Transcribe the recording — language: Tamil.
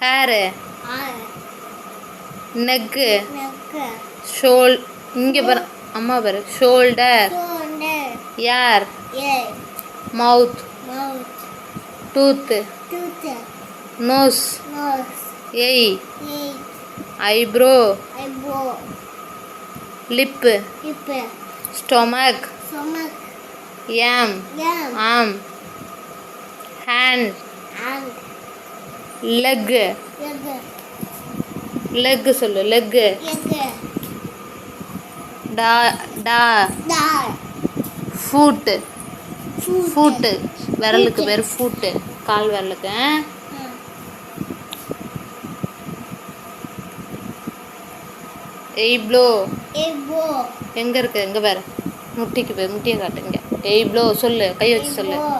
ஹேரு, ஆர், நெக்கு, நெக்கு, ஷோல் இங்கே பாரு அம்மா பாரு ஷோல்டர், ஷோல்டர், யார், ear, mouth, mouth, tooth, tooth, nose, nose, எய், எயிட், eyebrow, eyebrow, lip, lip, stomach, stomach, யாம், யாம், arm, hand, hand, leg, leg, leg சொல்லு லெக், லெக், டா டா டார், ஃபூட்டு, ஃபூட், ஃபூட்டு விரலுக்கு ஃபூட், பேர் ஃபூட்டு, கால் விரலுக்கு. எய்ப்ளோ எல்போ, எங்கே இருக்கு எங்கே பாரு முட்டிக்கு போய் முட்டியை காட்டுங்க. எய்ப்ளோ சொல்லு கை வச்சு சொல்லு. எல்போ